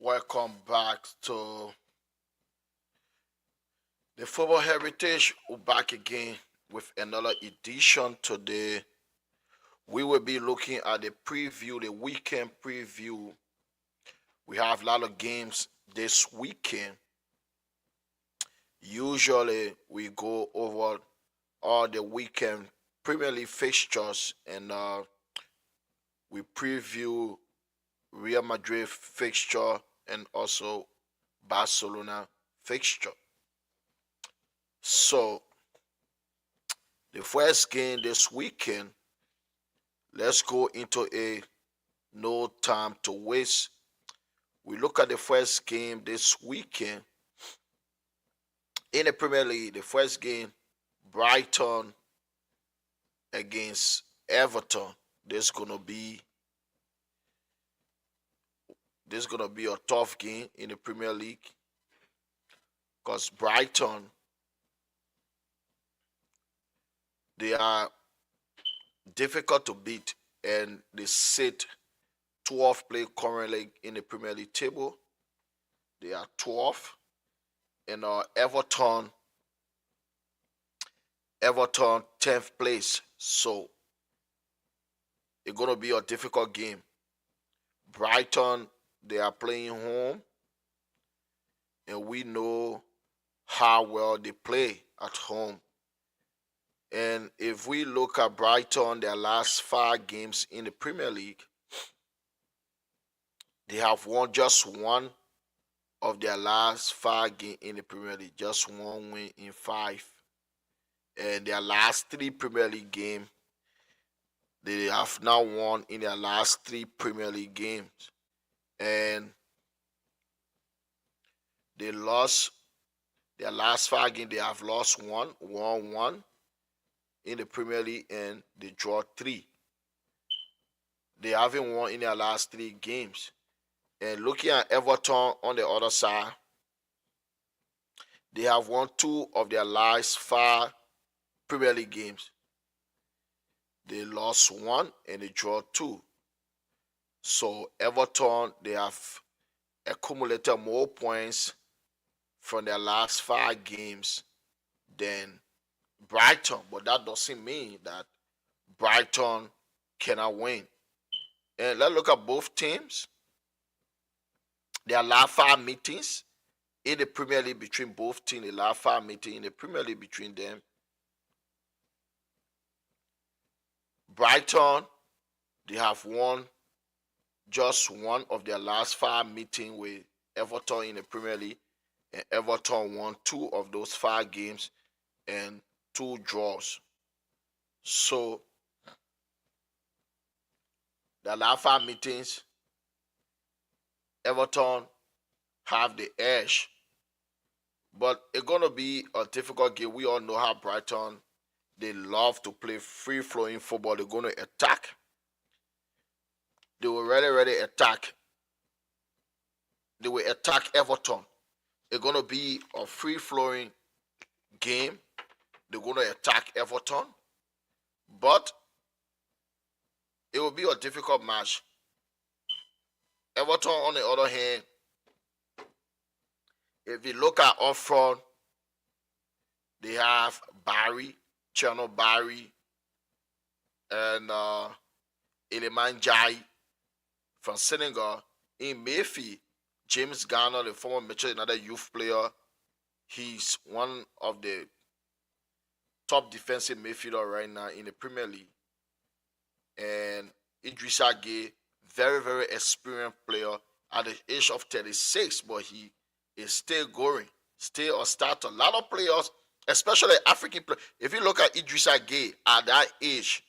Welcome back to the Football Heritage. We're back again with another edition today. We will be looking at the weekend preview. We have a lot of games this weekend. Usually, we go over all the weekend Premier League fixtures and we preview Real Madrid fixture and also Barcelona fixture. So, the first game this weekend, let's go into a no time to waste. We look at the first game this weekend in the Premier League. The first game, Brighton against Everton. This is gonna be a tough game in the Premier League because Brighton, they are difficult to beat and they sit 12th place currently in the Premier League table. They are 12th. And Everton 10th place. So it's gonna be a difficult game. Brighton, they are playing home, and we know how well they play at home. And if we look at Brighton, their last 5 games in the Premier League, they have won just one of their last 5 games in the Premier League, just one win in 5. And their last 3 Premier League games, they have now won in their last 3 Premier League games. And they lost their last 5 games, they have lost one, won one in the Premier League, and they draw 3. They haven't won in their last 3 games. And looking at Everton on the other side, they have won 2 of their last 5 Premier League games. They lost 1 and they draw 2. So Everton, they have accumulated more points from their last 5 games than Brighton. But that doesn't mean that Brighton cannot win. And let's look at both teams. There are last 5 meetings in the Premier League between both teams. The last 5 meetings in the Premier League between them. Brighton, they have won just one of their last 5 meetings with Everton in the Premier League. And Everton won 2 of those 5 games and 2 draws. So, the last 5 meetings, Everton have the edge. But it's going to be a difficult game. We all know how Brighton, they love to play free-flowing football. They're going to attack. They will really attack. They will attack Everton. It's going to be a free-flowing game. They're going to attack Everton. But it will be a difficult match. Everton, on the other hand, if you look at up front, they have Barry, Cherno Barry, and Iliman Jai from Senegal. In Mayfield, James Garner, the former Manchester United youth player, he's one of the top defensive midfielder right now in the Premier League. And Idrissa Gueye, very experienced player at the age of 36, but he is still going, still a starter. A lot of players, especially African players, if you look at Idrissa Gueye at that age,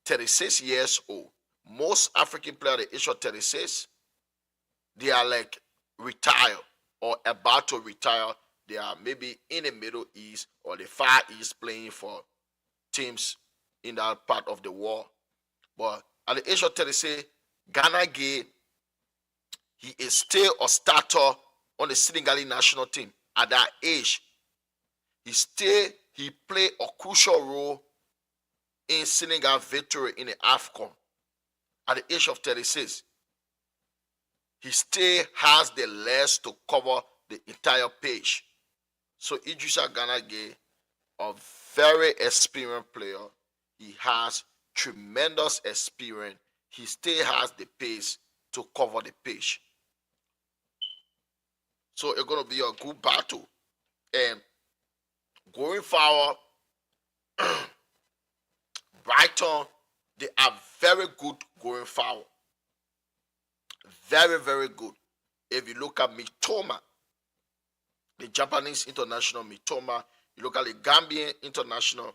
36 years old, most African players at the age of 36, they are like retired or about to retire. They are maybe in the Middle East or the Far East playing for teams in that part of the world. But at the age of 36, Gana Gueye, he is still a starter on the Senegalese national team. At that age, he played a crucial role in Senegal victory in the AFCON. At the age of 36, he still has the legs to cover the entire page. So Idrissa Gana Gueye, a very experienced player. He has tremendous experience. He still has the pace to cover the page. So it's going to be a good battle. And going forward, Brighton, they are very good going forward. Very, very good. If you look at Mitoma, the Japanese international Mitoma, you look at the Gambian international,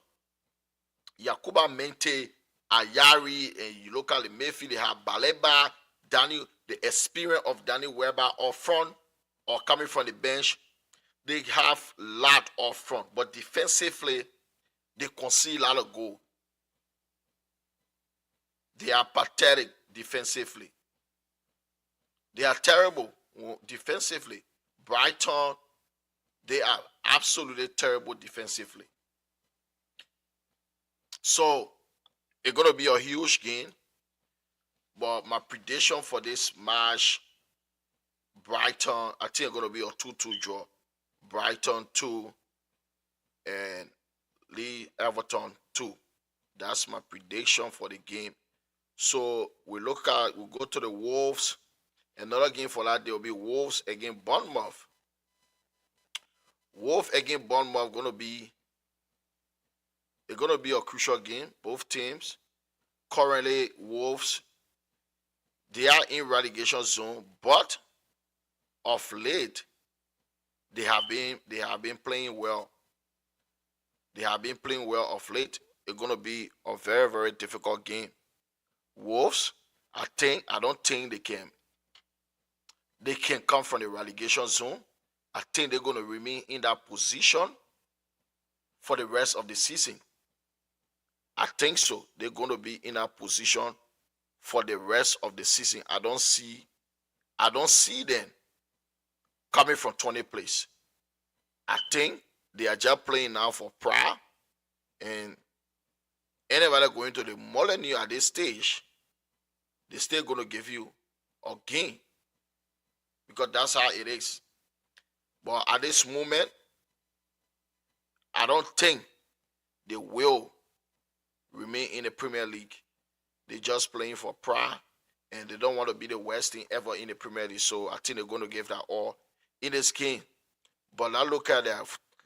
Yakuba Mente, Ayari, and you look at the midfield, they have Baleba, Daniel, the experience of Daniel Weber up front or coming from the bench. They have a lot up front, but defensively, they concede a lot of goals. They are pathetic defensively. They are terrible defensively. Brighton, they are absolutely terrible defensively. So, it's going to be a huge game. But my prediction for this match, Brighton, I think it's going to be a 2-2 draw. Brighton 2 and Everton 2. That's my prediction for the game. So we'll go to the Wolves. Another game for that, there will be Wolves against Bournemouth. Wolves against Bournemouth it's going to be a crucial game. Both teams. Currently, Wolves, they are in relegation zone, but of late, they have been playing well. They have been playing well of late. It's going to be a very, very difficult game. Wolves, I don't think they can come from the relegation zone. I think they're going to remain in that position for the rest of the season. I think so. They're going to be in that position for the rest of the season. I don't see them coming from 20th place. I think they are just playing now for pride, and anybody going to the Molineux at this stage, they're still going to give you a game because that's how it is. But at this moment, I don't think they will remain in the Premier League. They're just playing for pride, and they don't want to be the worst team ever in the Premier League. So I think they're going to give that all in this game. But now look at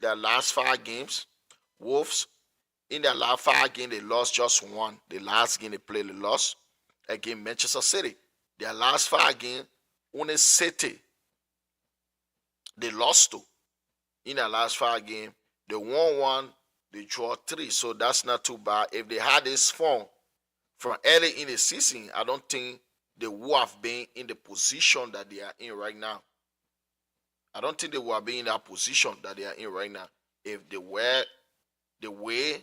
their last 5 games. Wolves, in their last 5 games, they lost just one. The last game they played, they lost against Manchester City. Their last 5 games, only City they lost to. In their last 5 games, they won 1, they draw 3. So that's not too bad. If they had this form from early in the season, I don't think they would have been in the position that they are in right now. I don't think they would have been in that position that they are in right now. If they were the way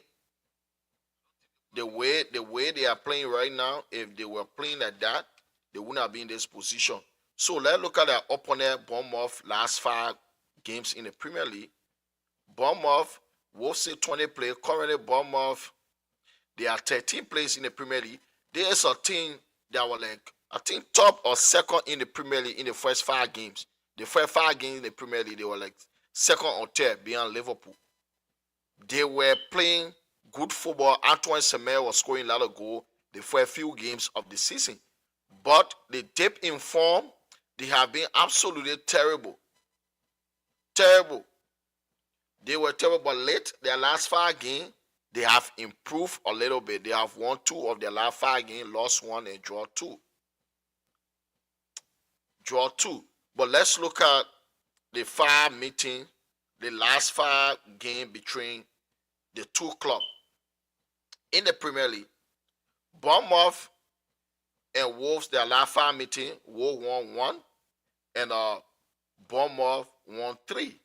they are playing right now, if they were playing like that, they wouldn't have been in this position. So let's look at their opponent, Bournemouth, last 5 games in the Premier League. Bournemouth, Wolves say 20 players. Currently, Bournemouth, they are 13th place in the Premier League. There is a team that were I think top or second in the Premier League in the first 5 games. The first 5 games in the Premier League, they were second or third behind Liverpool. They were playing good football. Antoine Semenyo was scoring a lot of goals the first few games of the season. But the dip in form, they have been absolutely terrible. Terrible. They were terrible, but late, their last 5 games, they have improved a little bit. They have won 2 of their last 5 games, lost 1 and draw 2. Draw 2. But let's look at the 5 meeting, the last 5 games between the 2 clubs in the Premier League. Bournemouth and Wolves, their last 5 meeting, Wolves won 1 and Bournemouth won 3.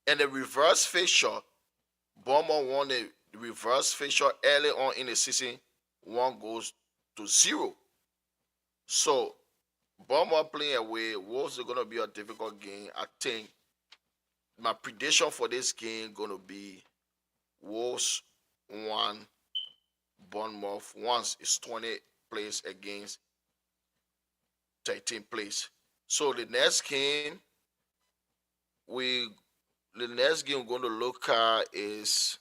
And the reverse fixture, Bournemouth won the reverse fixture early on in the season. 1 goes to 0. So Bournemouth playing away, Wolves are going to be a difficult game. I think my prediction for this game going to be Wolves 1, Bournemouth 1 is 20 plays against 13 plays. So we the next game we're going to look at is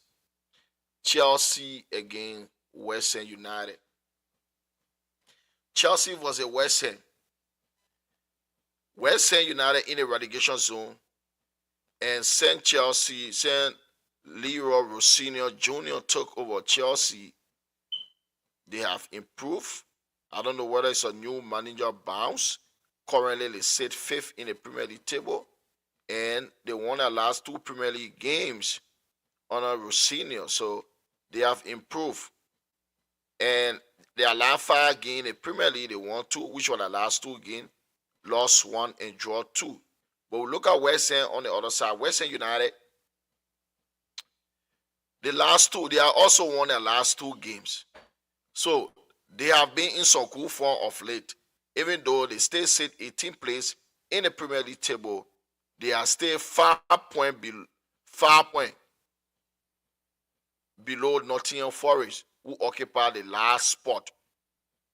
Chelsea against West Ham United. Chelsea was a West Ham. West Ham United in a relegation zone, and Saint Leroy Rossini Jr. took over Chelsea. They have improved. I don't know whether it's a new manager bounce. Currently, they sit fifth in the Premier League table, and they won their last two Premier League games under Rossini. So they have improved. And their last 5 games in the Premier League, they won 2, which were the last 2 games, lost 1 and draw 2. But we look at West Ham on the other side. West Ham United, they are also won their last 2 games. So they have been in some good form of late. Even though they still sit 18th place in the Premier League table, they are still 5 points below Nottingham Forest, who occupy the last spot,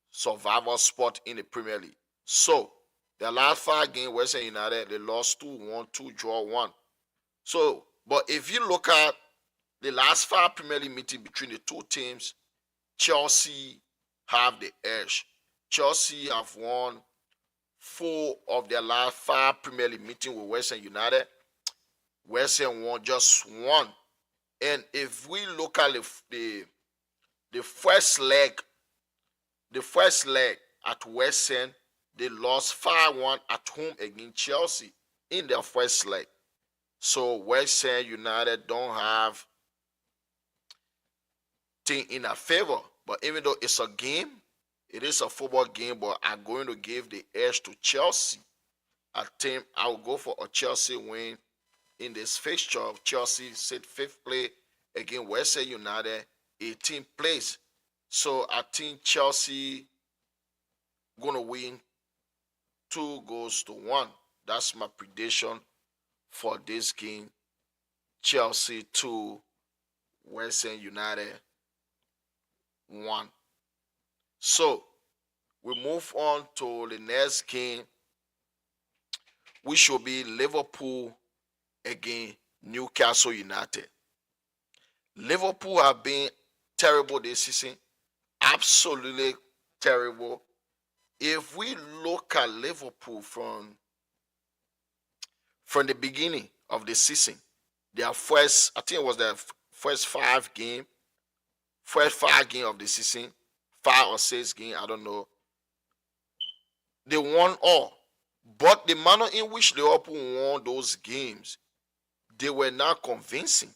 survival spot in the Premier League. So their last 5 games, West Ham United, they lost 2, won 2, draw 1. So, but if you look at the last 5 Premier League meetings between the two teams, Chelsea have the edge. Chelsea have won 4 of their last 5 Premier League meetings with West Ham United. West Ham won just 1. And if we look at the first leg at West Ham, they lost 5-1 at home against Chelsea in their first leg. So West Ham United don't have thing in their favor. But even though it's a game, it is a football game, but I'm going to give the edge to Chelsea. I think I will go for a Chelsea win in this fixture. Chelsea sit 5th place against West Ham United, 18th place. So I think Chelsea going to win 2-1. That's my prediction for this game. Chelsea 2, West Ham United 1. So we move on to the next game, which will be Liverpool against Newcastle United. Liverpool have been terrible this season, absolutely terrible. If we look at Liverpool from the beginning of the season, their first, I think it was their first 5 game of the season, 5 or 6 games, I don't know. They won all. But the manner in which Liverpool won those games, they were not convincing.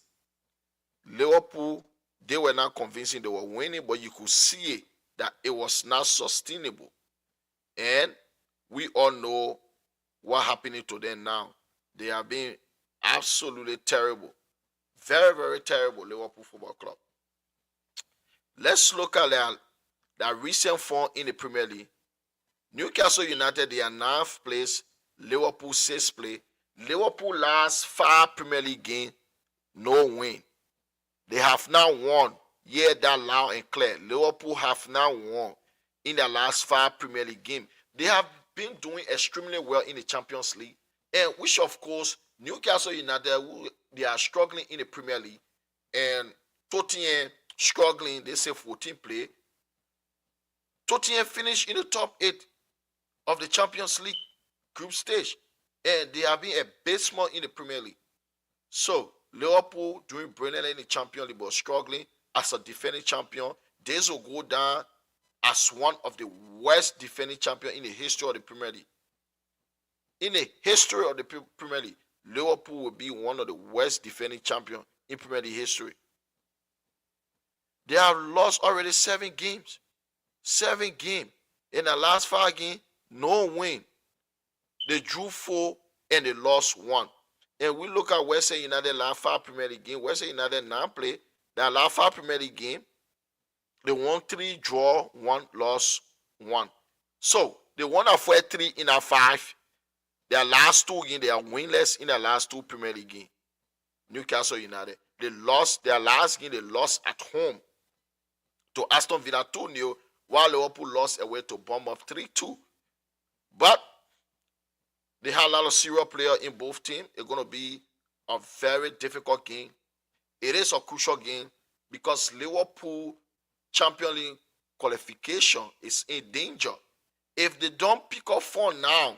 Liverpool, they were not convincing they were winning, but you could see that it was not sustainable. And we all know what happening to them now. They are being absolutely terrible. Very, very terrible, Liverpool Football Club. Let's look at their recent form in the Premier League. Newcastle United, they are 9th place. Liverpool 6th place. Liverpool last 5 Premier League games, no win. They have now won. Hear that loud and clear. Liverpool have now won in their last 5 Premier League games. They have been doing extremely well in the Champions League, and which of course Newcastle United, they are struggling in the Premier League, and Tottenham struggling. They say 14th play. Tottenham finished in the top 8 of the Champions League group stage, and they have been abysmal in the Premier League. So Liverpool doing brilliantly in the Champions League, but struggling as a defending champion. They will go down as one of the worst defending champions in the history of the Premier League. In the history of the Premier League, Liverpool will be one of the worst defending champions in Premier League history. They have lost already 7 games. 7 games. In the last 5 games, no win. They drew 4 and they lost 1. And we look at West Ham United last 5 Premier League game. West Ham United now play their last 5 Premier League game. They won 3, draw 1, lost 1. So they won a 4-3 in a 5. Their last 2 games, they are winless in their last 2 Premier League games. Newcastle United, they lost their last game. They lost at home to Aston Villa 2-0, while Liverpool lost away to Bournemouth 3-2. But They have a lot of serious players in both teams. It's going to be a very difficult game. It is a crucial game because Liverpool Champions League qualification is in danger. If they don't pick up form now,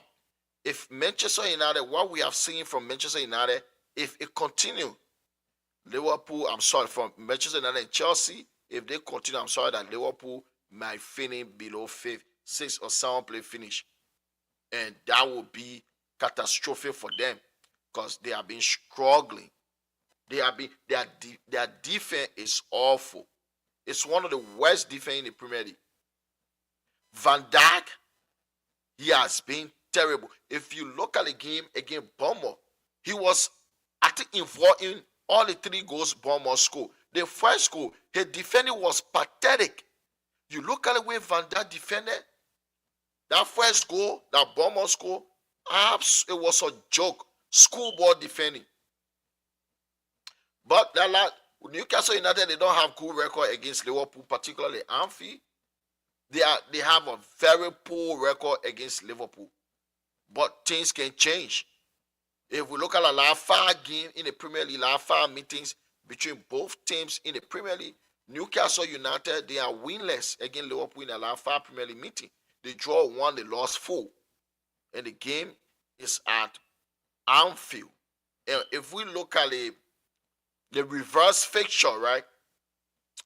if Manchester United, what we have seen from Manchester United, if it continue, from Manchester United and Chelsea, if they continue, I'm sorry that Liverpool might finish below fifth, 6 or 7 play finish. And that will be catastrophic for them because they have been struggling. Their defense is awful. It's one of the worst defense in the Premier League. Van Dijk, he has been terrible. If you look at the game against Bournemouth, he was, I think, involved in all the 3 goals Bournemouth scored. The first goal, his defending was pathetic. You look at the way Van Dijk defended, that first goal, that Bournemouth scored, it was a joke. Schoolboy defending. But Newcastle United, they don't have good record against Liverpool, particularly Anfield. They have a very poor record against Liverpool. But things can change. If we look at the last 5 games in the Premier League, last 5 meetings between both teams in the Premier League, Newcastle United, they are winless against Liverpool in the last 5 Premier League meetings. They draw 1, they lost 4. And the game is at Anfield. And if we look at the reverse fixture, right?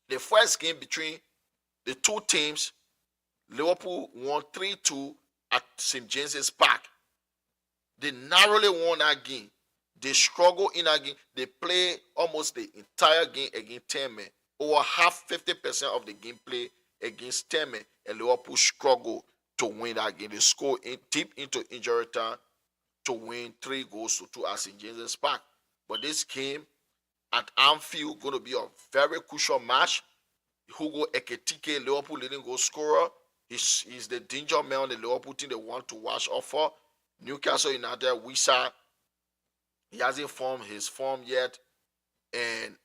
The first game between the 2 teams, Liverpool won 3-2 at St. James's Park. They narrowly won that game. They struggled in that game. They played almost the entire game against 10 men. Over half, 50% of the game play against 10 men. And Liverpool struggled to win that game. They scored deep into injury time to win 3-2 at St. James's Park. But this game at Anfield going to be a very crucial match. Hugo Ekitike, Liverpool leading goal scorer. He's the danger man on the Liverpool team they want to watch out for. Newcastle United, Wissa, he hasn't formed his form yet. And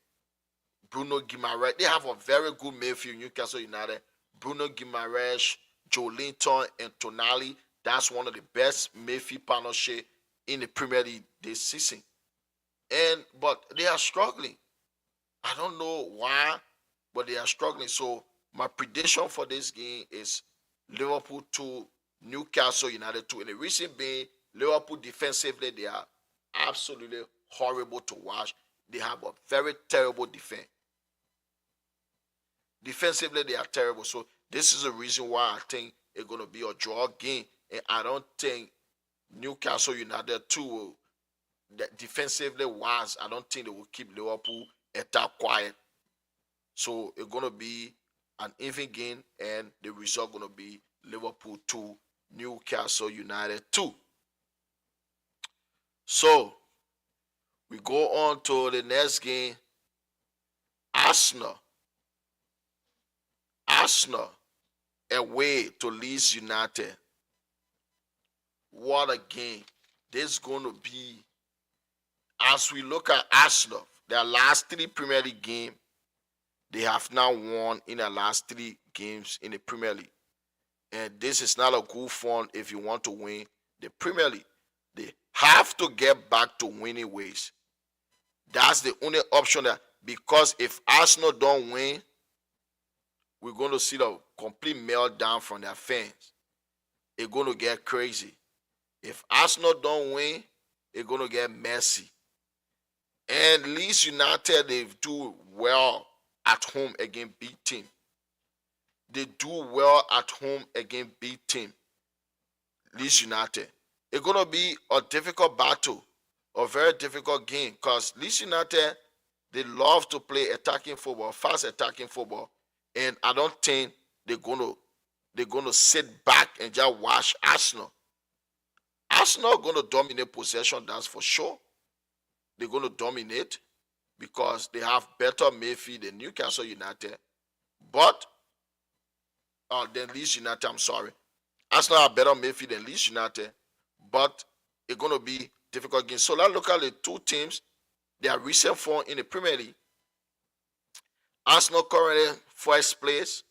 Bruno Guimaraes, they have a very good midfield, Newcastle United. Bruno Guimaraes, Joelinton, and Tonali. That's one of the best midfield partnership in the Premier League this season. But they are struggling. I don't know why, but they are struggling. So my prediction for this game is Liverpool 2, Newcastle United 2. And the reason being, Liverpool defensively, they are absolutely horrible to watch. They have a very terrible defense. Defensively, they are terrible. So this is the reason why I think it's going to be a draw game. And I don't think Newcastle United 2 will, defensively wise, I don't think they will keep Liverpool at that quiet. So it's going to be an even game, and the result going to be Liverpool 2, Newcastle United 2. So we go on to the next game. Arsenal away to Leeds United. What a game. This is going to be, as we look at Arsenal, their last 3 Premier League games, they have now won in their last 3 games in the Premier League. And this is not a good form if you want to win the Premier League. They have to get back to winning ways. That's the only option that, because if Arsenal don't win, we're going to see the complete meltdown from their fans. It's going to get crazy. If Arsenal don't win, it's going to get messy. And Leeds United, they do well at home against big team. They do well at home against big team. Leeds United. It's going to be a difficult battle, a very difficult game, because Leeds United, they love to play attacking football, fast attacking football, and I don't think they're going to sit back and just watch Arsenal. Arsenal going to dominate possession, that's for sure. They're going to dominate because they have better midfield than Newcastle United. But, than Leeds United, I'm sorry. Arsenal have better midfield than Leeds United. But it's going to be difficult game. So let's look at the 2 teams. Their recent form in the Premier League. Arsenal currently first place.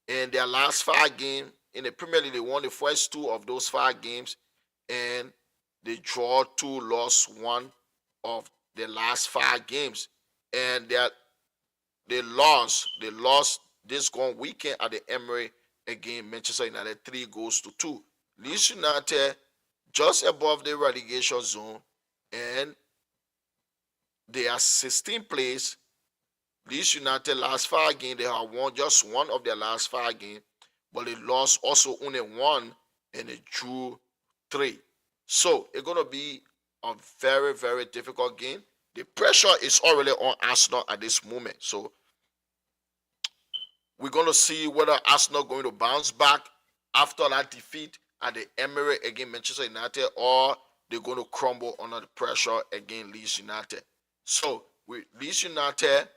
In their last 5 games in the Premier League, they won the first 2 of those 5 games. And They draw 2, lost 1 of their last 5 games. And they lost this gone weekend at the Emirates against Manchester United 3-2. Leeds United just above the relegation zone, and they are 16th place. Leeds United last 5 games, they have won just 1 of their last 5 games, but they lost also only 1 and they drew 3. So it's going to be a very, very difficult game. The pressure is already on Arsenal at this moment. So we're going to see whether Arsenal going to bounce back after that defeat at the Emirates against Manchester United, or they're going to crumble under the pressure against Leeds United. So with Leeds United,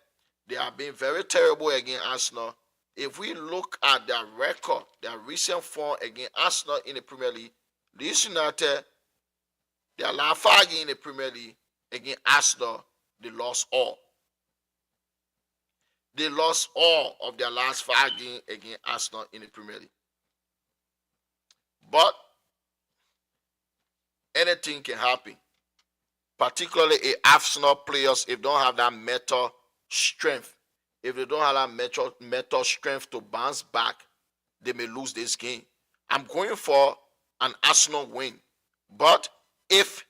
they have been very terrible against Arsenal. If we look at their record, their recent form against Arsenal in the Premier League, Leeds United, their last 5 games in the Premier League against Arsenal, they lost all. They lost all of their last 5 games against Arsenal in the Premier League. But anything can happen. Particularly if Arsenal players, if they don't have that mental strength, if they don't have that mental strength to bounce back, they may lose this game. I'm going for an Arsenal win. But if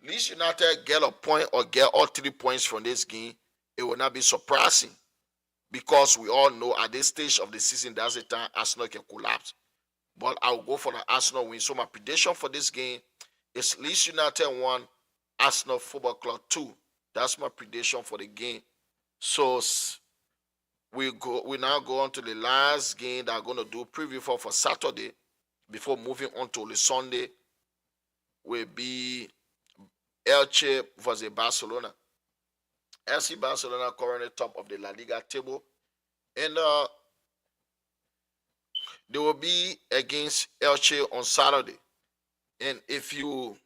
Leeds United get a point or get all 3 points from this game, it will not be surprising. Because we all know at this stage of the season, that's the time Arsenal can collapse. But I'll go for the Arsenal win. So my prediction for this game is Leeds United 1, Arsenal Football Club 2. That's my prediction for the game. So we now go on to the last game that I'm going to do preview for Saturday before moving on to the Sunday. Will be Elche versus Barcelona. FC Barcelona currently top of the La Liga table, and they will be against Elche on Saturday. And if you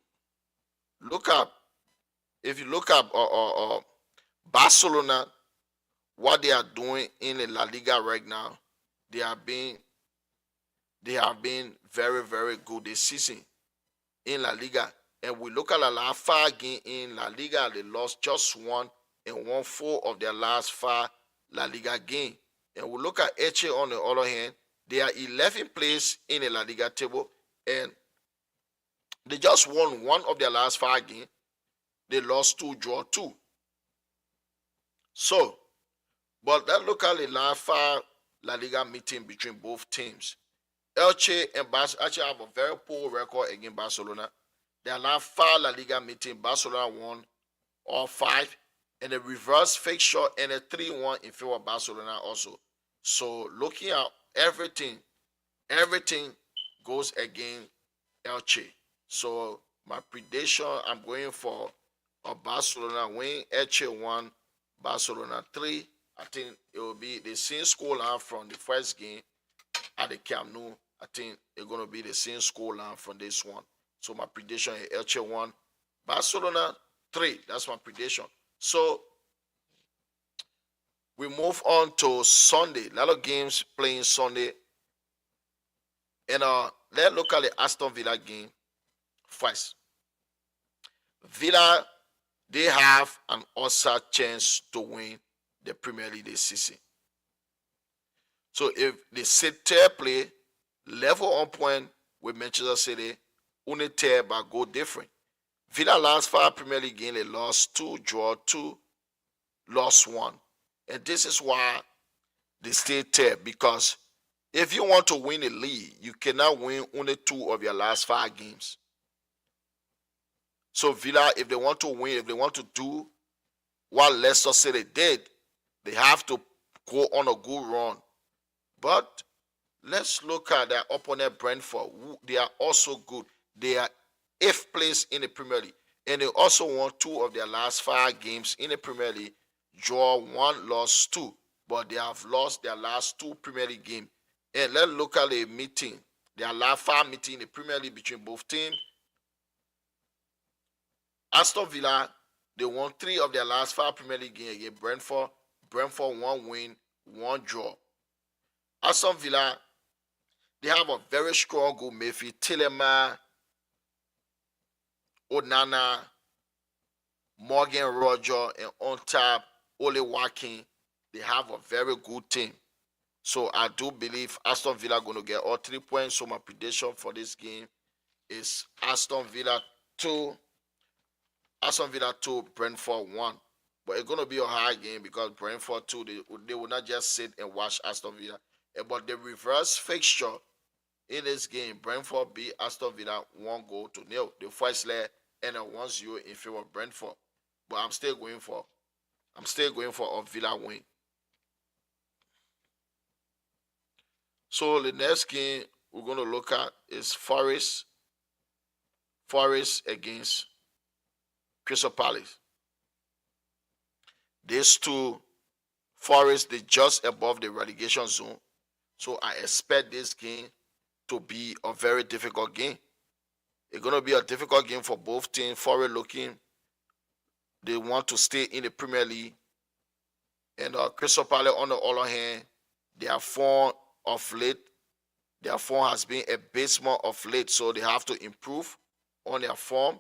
look up Barcelona, what they are doing in the La Liga right now, they have been very, very good this season in La Liga. And we look at the last 5 games in La Liga, they lost just 1 and won 4 of their last 5 La Liga games. And we look at Elche on the other hand, they are 11th place in the La Liga table, and they just won 1 of their last 5 games. They lost 2, draw 2. So, but let's look at the last 5 La Liga meeting between both teams. Elche and Barcelona actually have a very poor record against Barcelona. Their last 5 La Liga meeting, Barcelona won all 5. And a reverse fixture and a 3-1 in favor of Barcelona also. So looking at everything goes against Elche. So my prediction, I'm going for a Barcelona win, Elche 1, Barcelona 3. I think it will be the same scoreline from the first game at the Camp Nou. I think it's going to be the same scoreline from this one. So my prediction is Elche 1, Barcelona 3. That's my prediction. So we move on to Sunday. A lot of games playing Sunday. And let's look at the Aston Villa game first. Villa, they have an awesome chance to win the Premier League this season. So if they sit third play, level on point with Manchester City, only third but go different. Villa last 5 Premier League games, they lost 2, draw 2, lost 1. And this is why they stay third, because if you want to win the league, you cannot win only 2 of your last 5 games. So Villa, if they want to win, if they want to do what Leicester City did, they have to go on a good run. But let's look at their opponent Brentford. They are also good. They are 8th place in the Premier League. And they also won 2 of their last 5 games in the Premier League. Draw 1, lost 2. But they have lost their last 2 Premier League games. And let's look at the meeting. Their last 5 meeting in the Premier League between both teams. Aston Villa, they won 3 of their last 5 Premier League games against Brentford. Brentford 1 win, 1 draw. Aston Villa, they have a very strong goal midfield. Tielemans, Onana, Morgan Roger, and on top, Ole Watkins. They have a very good team. So I do believe Aston Villa are going to get all 3 points. So my prediction for this game is Aston Villa 2, Brentford 1. But it's going to be a hard game because Brentford 2, they will not just sit and watch Aston Villa. But the reverse fixture in this game, Brentford beat Aston Villa 1-0. The first leg ended 1-0 in favor of Brentford. But I'm still going for a Villa win. So the next game we're going to look at is Forest against Crystal Palace. These two, Forest, they just above the relegation zone. So I expect this game to be a very difficult game. It's going to be a difficult game for both teams. Forest looking, they want to stay in the Premier League. And Crystal Palace, on the other hand, their form of late. Their form has been abysmal of late, so they have to improve on their form.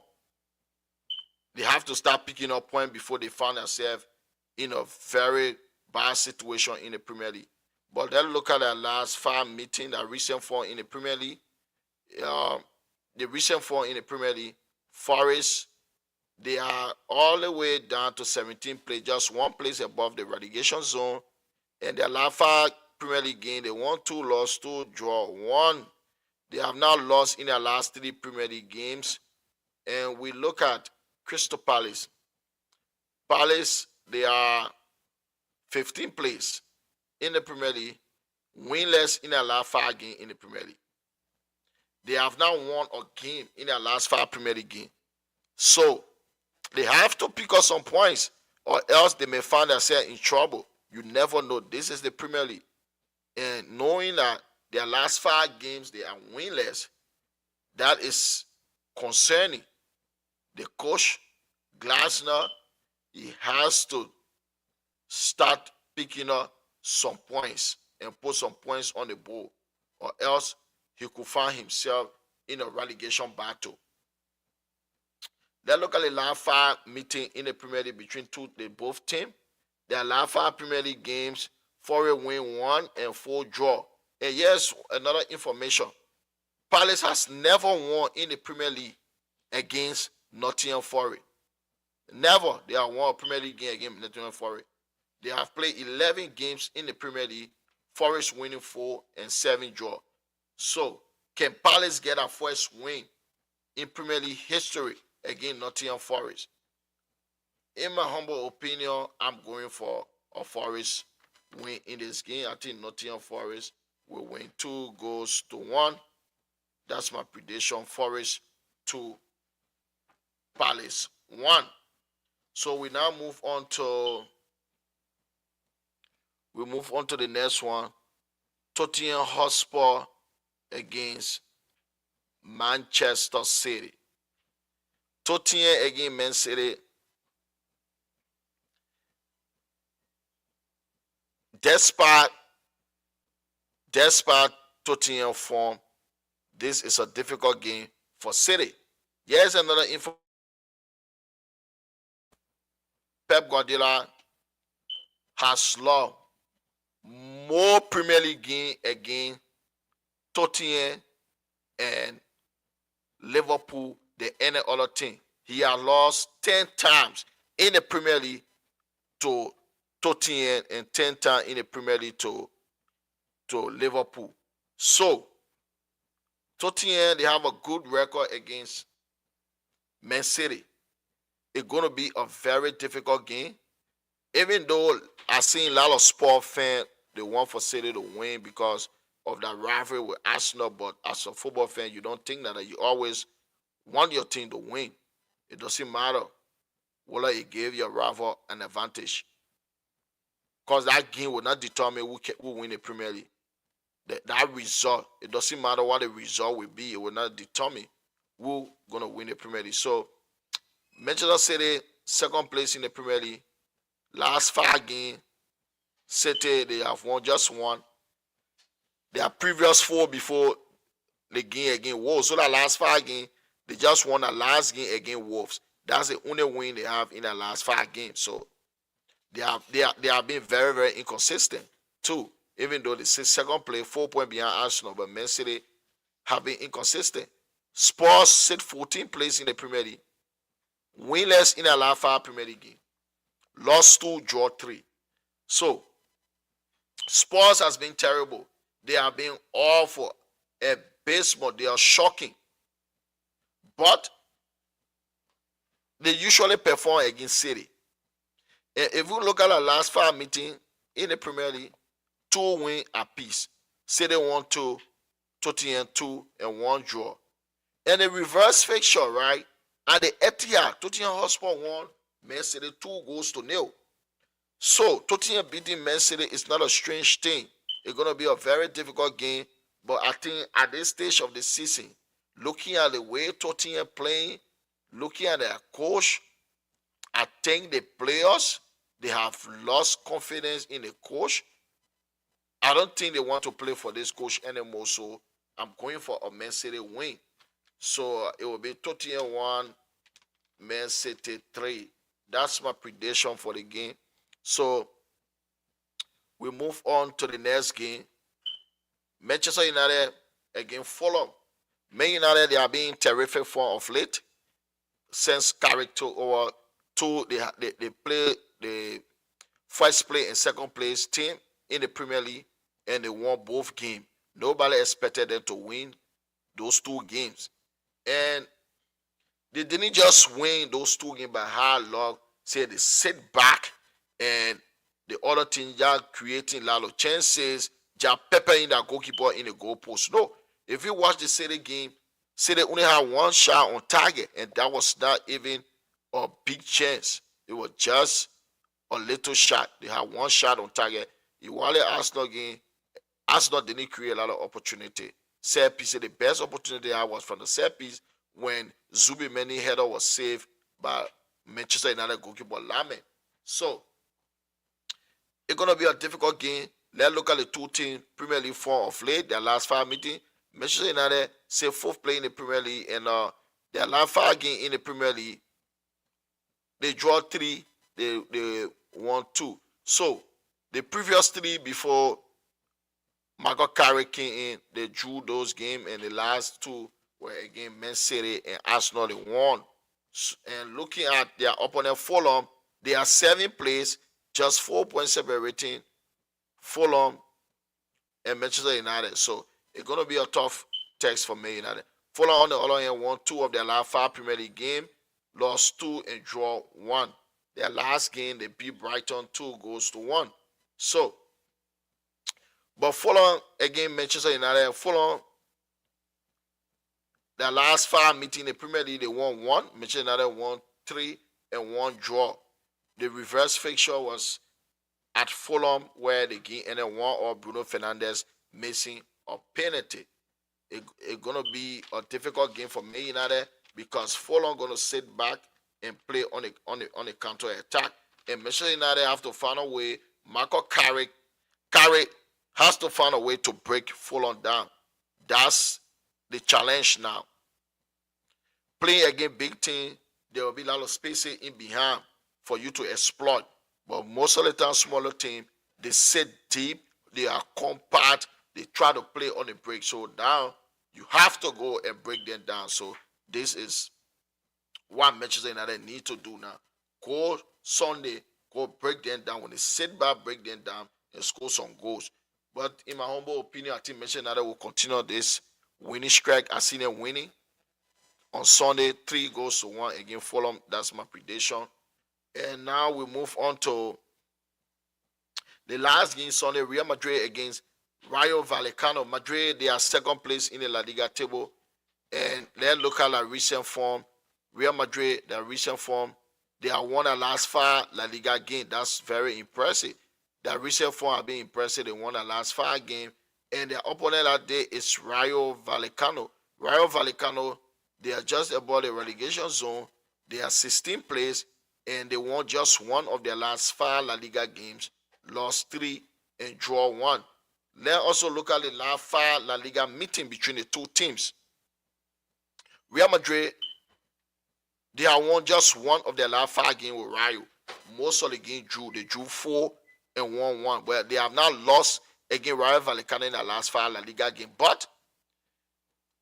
They have to start picking up points before they find themselves in a very bad situation in the Premier League. But let's look at their last 5 meetings, the recent form in the Premier League. The recent form in the Premier League, Forest, they are all the way down to 17th place, just 1 place above the relegation zone. And their last 5 Premier League games, they won 2, lost 2, draw 1. They have now lost in their last 3 Premier League games. And we look at Crystal Palace. Palace, they are 15th place in the Premier League, winless in their last 5 games in the Premier League. They have now won a game in their last 5 Premier League games. So they have to pick up some points, or else they may find themselves in trouble. You never know. This is the Premier League. And knowing that their last 5 games, they are winless, that is concerning. The coach, Glasner, he has to start picking up some points and put some points on the board, or else he could find himself in a relegation battle. Let's look at the last 5 meeting in the Premier League between both teams. Their last 5 Premier League games, 4 win, 1 and 4 draw. And here's another information. Palace has never won in the Premier League against Nottingham Forest. Never. They have won a Premier League game against Nottingham Forest. They have played 11 games in the Premier League, Forest winning 4 and 7 draw. So, can Palace get a first win in Premier League history against Nottingham Forest? In my humble opinion, I'm going for a Forest win in this game. I think Nottingham Forest will win 2-1. That's my prediction. Forest 2, Palace 1. So we now move on to the next one. Tottenham Hotspur against Manchester City. Tottenham against Man City. Despite Tottenham form, this is a difficult game for City. Here's another info. Pep Guardiola has lost more Premier League games against Tottenham and Liverpool than any other team. He has lost 10 times in the Premier League to Tottenham and 10 times in the Premier League to Liverpool. So, Tottenham, they have a good record against Man City. It's going to be a very difficult game. Even though I've seen a lot of sport fans, they want for City to win because of that rivalry with Arsenal. But as a football fan, you don't think that. You always want your team to win. It doesn't matter whether it gave your rival an advantage. Because that game will not determine who win the Premier League. That result, it doesn't matter what the result will be. It will not determine who's going to win the Premier League. So, Manchester City, 2nd place in the Premier League. Last 5 games, City, they have won just 1. Their previous 4 before the game again Wolves. So that last 5 games, They just won the last game against Wolves. That's the only win they have in the last 5 games. So they have been very, very inconsistent too. Even though they sit second place, 4 points behind Arsenal, but Man City have been inconsistent. Spurs sit 14th place in the Premier League, winless in the last 5 Premier League games, lost 2, draw 3. So Spurs has been terrible. They have been awful, abysmal. They are shocking. But they usually perform against City. And if we look at the last 5 meetings in the Premier League, 2 wins apiece. City won 2, Tottenham 2, and 1 draw. And the reverse fixture, right? At the Etihad, Tottenham Hotspur won, Man City 2-0. So Tottenham beating Man City is not a strange thing. It's going to be a very difficult game. But I think at this stage of the season, looking at the way Tottenham playing, looking at their coach, I think the players, they have lost confidence in the coach. I don't think they want to play for this coach anymore. So I'm going for a Man City win. So it will be Tottenham 1, Man City 3. That's my prediction for the game. So we move on to the next game. Manchester United against Fulham. Man United, they are being terrific form of late. Since Carrick took over, they play the first place and second place team in the Premier League, and they won both games. Nobody expected them to win those 2 games. And they didn't just win those 2 games by hard luck. Say they sit back and the other team just creating a lot of chances, just peppering that goalkeeper in the goalpost. No, if you watch the City game, City only had 1 shot on target, and that was not even a big chance. It was just a little shot. They had 1 shot on target. You watch the Arsenal game, Arsenal didn't create a lot of opportunity. Set piece, the best opportunity I was from the set piece when Zubimendi header was saved by Manchester United goalkeeper Lame. So it's gonna be a difficult game. Let's look at the 2 teams Premier League form of late. Their last 5 meetings. Manchester United say 4th play in the Premier League, and their last 5 games in the Premier League, they draw 3, they won 2. So the previous 3 before Michael Carrick came in, they drew those games, and the last 2 were against Man City and Arsenal. They won. And looking at their opponent Fulham, they are 7th place, just 4 points separating Fulham and Manchester United. So it's gonna be a tough test for Man United. Fulham on the other hand won 2 of their last 5 Premier League games, lost 2 and draw 1. Their last game they beat Brighton 2-1. So, but Fulham against Manchester United, Fulham, their last 5 meetings in the Premier League, they won 1. Manchester United won 3 and 1 draw. The reverse fixture was at Fulham where the game ended 1-1, Bruno Fernandes missing a penalty. It's gonna be a difficult game for Man United because Fulham gonna sit back and play on the counter attack, and Manchester United have to find a way. Michael Carrick has to find a way to break Fulham down. That's the challenge now. Playing against big team, there will be a lot of spacing in behind for you to exploit. But most of the time, smaller team, they sit deep, they are compact, they try to play on the break. So now you have to go and break them down. So this is what Manchester United need to do now. Go Sunday, go break them down. When they sit back, break them down and score some goals. But in my humble opinion, I think Manchester United will continue this winning streak. I seen them winning on Sunday, 3-1 against Fulham. That's my prediction. And now we move on to the last game Sunday, Real Madrid against Rayo Vallecano. Madrid, they are 2nd place in the La Liga table. And let's look at the recent form. Real Madrid, their recent form, they have won the last 5 La Liga games. That's very impressive. Their recent form have been impressive. They won the last 5 games. And their opponent that day is Rayo Vallecano. Rayo Vallecano, they are just above the relegation zone. They are 16th place, and they won just 1 of their last 5 La Liga games, lost 3 and draw 1. Let's also look at the last 5 La Liga meeting between the 2 teams. Real Madrid, they have won just one of their last 5 games with Rayo. Most of the game drew. They drew 4 and won 1. But they have not lost against Rayo Vallecano in the last 5 La Liga games. But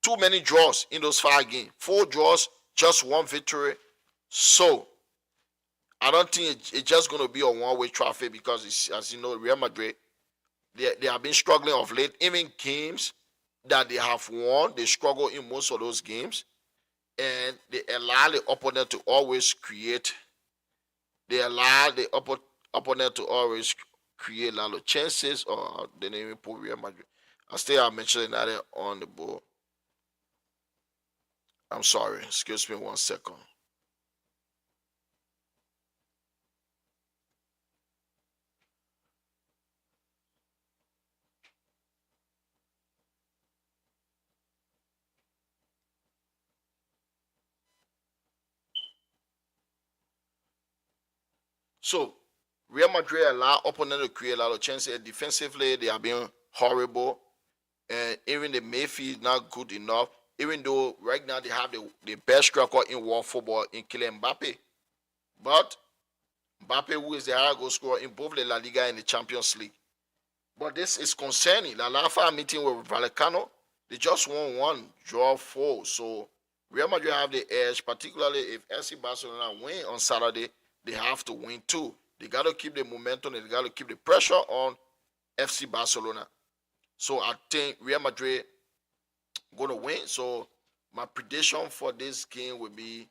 too many draws in those 5 games. 4 draws, just 1 victory. So I don't think it's just going to be a one-way traffic because, it's, as you know, Real Madrid, they have been struggling of late. Even games that they have won, they struggle in most of those games. And they allow the opponent to always create. They allow the opponent to always create a lot of chances, or they didn't even put Real Madrid. I still have mentioned that on the board. I'm sorry. Excuse me 1 second. So, Real Madrid allow opponent to create a lot of chances. Defensively, they have been horrible. And even the midfield not good enough. Even though right now they have the best striker in world football in Kylian Mbappe. But Mbappe, who is the higher goal scorer in both the La Liga and the Champions League. But this is concerning. The last meeting with Vallecano, they just won 1, draw 4. So Real Madrid have the edge, particularly if FC Barcelona win on Saturday, they have to win too. They got to keep the momentum and they got to keep the pressure on FC Barcelona. So I think Real Madrid going to win. So my prediction for this game will be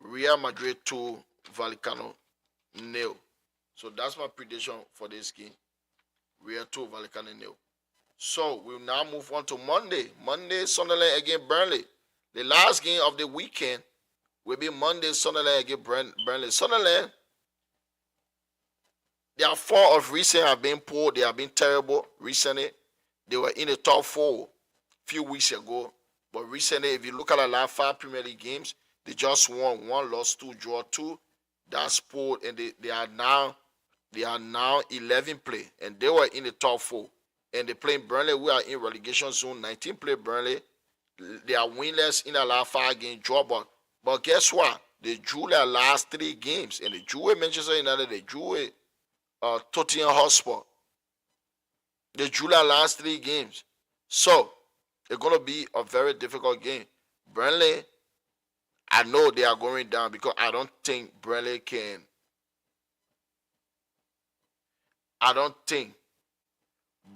Real Madrid 2, Vallecano 0. So that's my prediction for this game. Real 2, Vallecano 0. So we'll now move on to Monday. Monday, Sunderland against Burnley. The last game of the weekend will be Monday, Sunderland against Burnley. Sunderland, their 4 of recent have been poor. They have been terrible recently. They were in the top 4 a few weeks ago. But recently, if you look at the last 5 Premier League games, they just won 1, lost 2, draw 2. That's poor, and they are now 11 play, and they were in the top 4. And they playing Burnley, we are in relegation zone. 19 play Burnley. They are winless in the last 5 game draw. But guess what? They drew their last 3 games, and they drew with Manchester United. They drew with Tottenham Hotspur. They drew their last 3 games. So it's gonna be a very difficult game. Burnley, I know they are going down because I don't think Burnley can. I don't think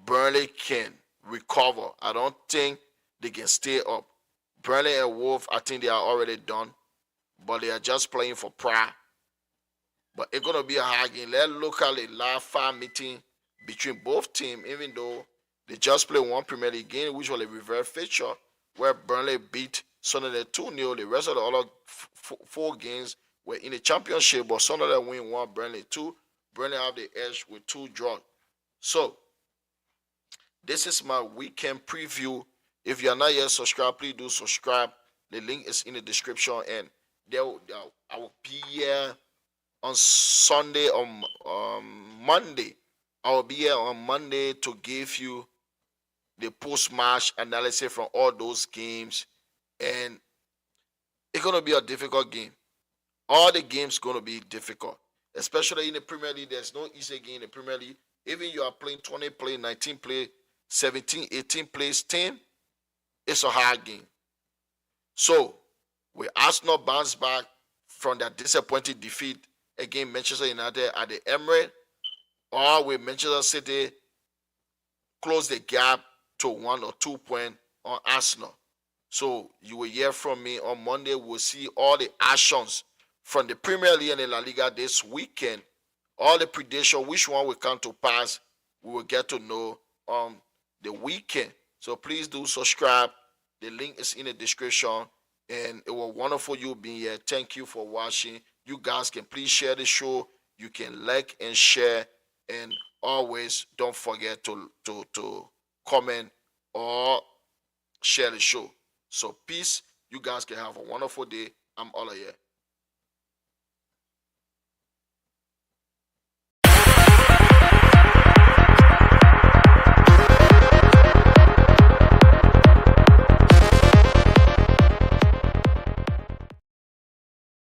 Burnley can recover. I don't think they can stay up. Burnley and Wolf, I think they are already done. But they are just playing for pride. But it's going to be a hard game. Let's look at the last 5 meeting between both teams, even though they just played 1 Premier League game, which was a reverse fixture, where Burnley beat Sunderland 2-0. The rest of the other 4 games were in the championship, but Sunderland win 1, Burnley 2. Burnley have the edge with 2 draws. So, this is my weekend preview. If you are not yet subscribed, please do subscribe. The link is in the description, and I will be here on Sunday or Monday. I will be here on Monday to give you the post-match analysis from all those games, and it's going to be a difficult game. All the games going to be difficult, especially in the Premier League. There's no easy game in the Premier League. Even you are playing 20 play, 19 play, 17, 18 plays team, it's a hard game. So, will Arsenal bounce back from that disappointing defeat against Manchester United at the Emirates, or will Manchester City close the gap to 1 or 2 points on Arsenal? So, you will hear from me on Monday. We'll see all the actions from the Premier League and the La Liga this weekend. All the prediction, which one will come to pass, we will get to know on the weekend. So please do subscribe. The link is in the description. And it was wonderful you being here. Thank you for watching. You guys can please share the show. You can like and share. And always don't forget to comment or share the show. So peace. You guys can have a wonderful day. I'm Ola here.